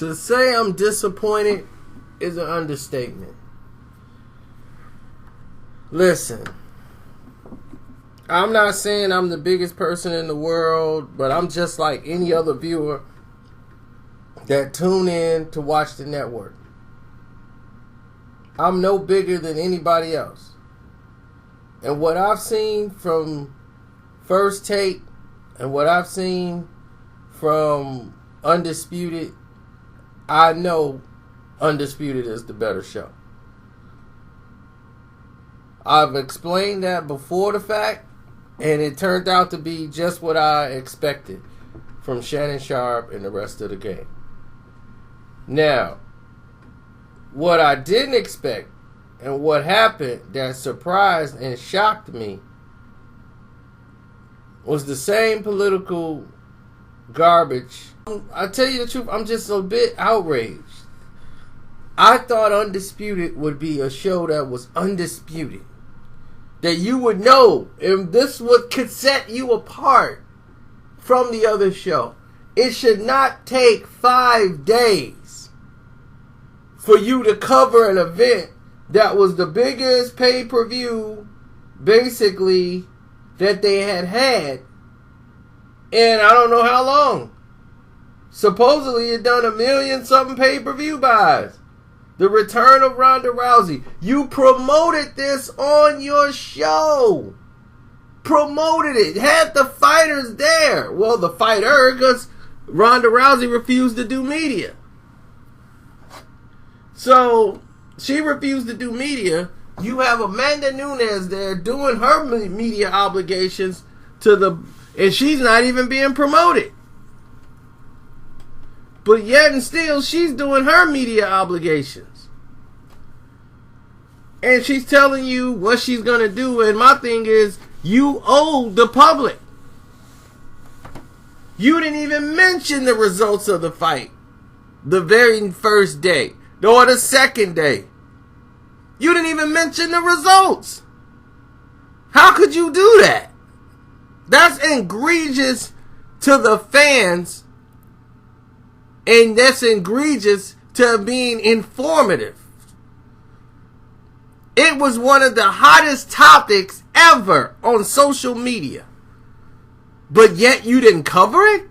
To say I'm disappointed is an understatement. Listen, I'm not saying I'm the biggest person in the world, but I'm just like any other viewer that tune in to watch the network. I'm no bigger than anybody else. And what I've seen from First Take and what I've seen from Undisputed, I know Undisputed is the better show. I've explained that before the fact, and it turned out to be just what I expected from Shannon Sharpe and the rest of the game. Now, what I didn't expect and what happened that surprised and shocked me was the same political garbage. I tell you the truth, I'm just a bit outraged. I thought Undisputed would be a show that was undisputed. That you would know, and this could set you apart from the other show. It should not take 5 days for you to cover an event that was the biggest pay-per-view, basically, that they had in I don't know how long. Supposedly it done 1 million something pay-per-view buys. The return of Ronda Rousey. You promoted this on your show. Promoted it. Had the fighters there. Well, the fighter, because Ronda Rousey refused to do media. So, she refused to do media. You have Amanda Nunes there doing her media obligations and she's not even being promoted. But yet and still, she's doing her media obligations. And she's telling you what she's going to do. And my thing is, you owe the public. You didn't even mention the results of the fight. The very first day. Or the second day. You didn't even mention the results. How could you do that? That's egregious to the fans. And that's egregious to being informative. It was one of the hottest topics ever on social media. But yet you didn't cover it?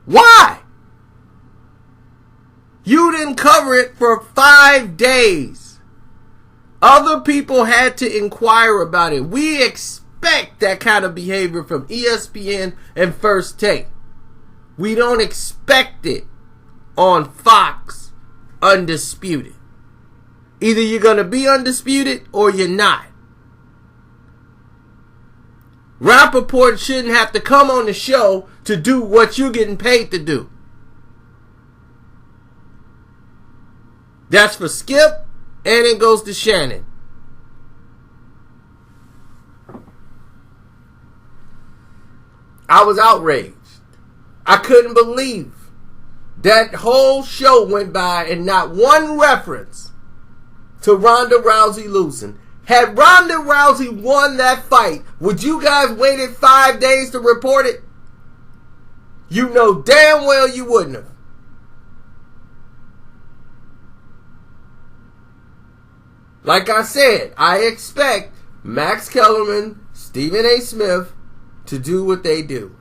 Why? You didn't cover it for 5 days. Other people had to inquire about it. We expect that kind of behavior from ESPN and First Take. We don't expect it on Fox Undisputed. Either you're going to be undisputed or you're not. Rappaport shouldn't have to come on the show to do what you're getting paid to do. That's for Skip, and it goes to Shannon. I was outraged. I couldn't believe that whole show went by and not one reference to Ronda Rousey losing. Had Ronda Rousey won that fight, would you guys waited 5 days to report it? You know damn well you wouldn't have. Like I said, I expect Max Kellerman, Stephen A. Smith to do what they do.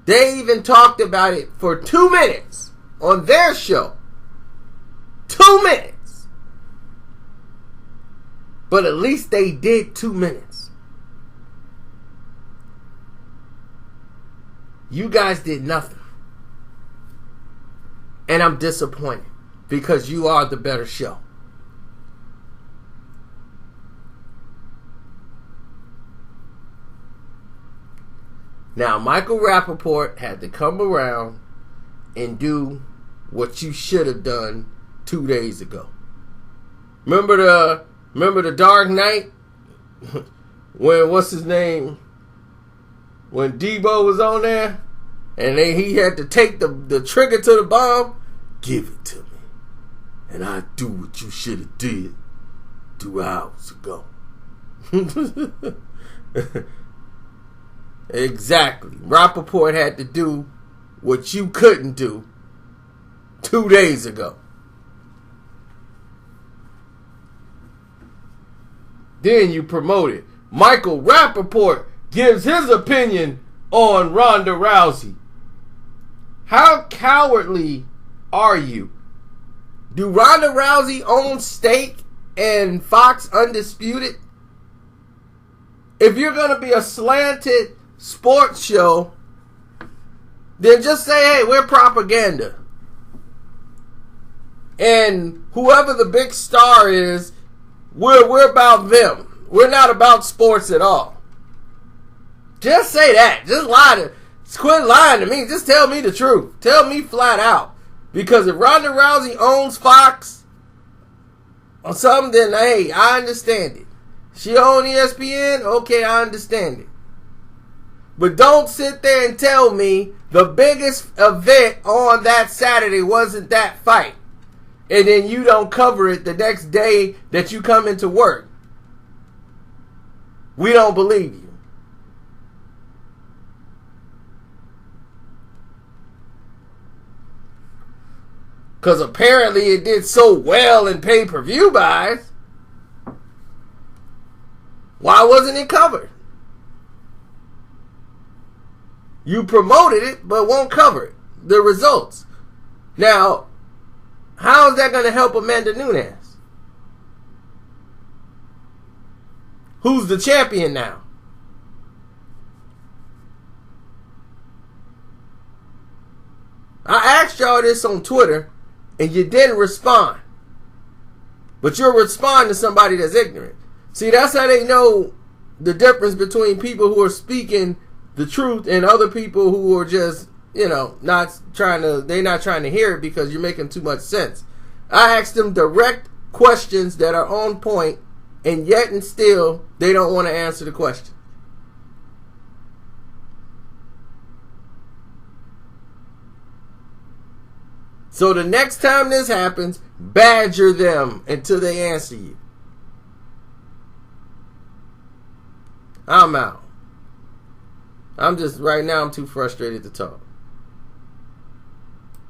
They even talked about it for 2 minutes on their show. 2 minutes. But at least they did 2 minutes. You guys did nothing. And I'm disappointed because you are the better show. Now, Michael Rappaport had to come around and do what you should have done 2 days ago. Remember the Dark Knight? When, what's his name? When Debo was on there and he had to take the trigger to the bomb. Give it to me. And I do what you should have did 2 hours ago. Exactly. Rappaport had to do what you couldn't do 2 days ago. Then you promote it. Michael Rappaport gives his opinion on Ronda Rousey. How cowardly are you? Do Ronda Rousey own stake in Fox Undisputed? If you're going to be a slanted sports show, then just say, hey, we're propaganda. And whoever the big star is, we're about them. We're not about sports at all. Just say that. Just quit lying to me. Just tell me the truth. Tell me flat out. Because if Ronda Rousey owns Fox or something, then hey, I understand it. She owns ESPN, okay, I understand it. But don't sit there and tell me the biggest event on that Saturday wasn't that fight. And then you don't cover it the next day that you come into work. We don't believe you. Because apparently it did so well in pay-per-view buys. Why wasn't it covered? You promoted it, but won't cover it. The results. Now, how is that going to help Amanda Nunes? Who's the champion now? I asked y'all this on Twitter, and you didn't respond. But you'll respond to somebody that's ignorant. See, that's how they know the difference between people who are speaking the truth and other people who are just, they're not trying to hear it because you're making too much sense. I asked them direct questions that are on point, and yet and still they don't want to answer the question. So the next time this happens, badger them until they answer you. I'm out. Right now I'm too frustrated to talk.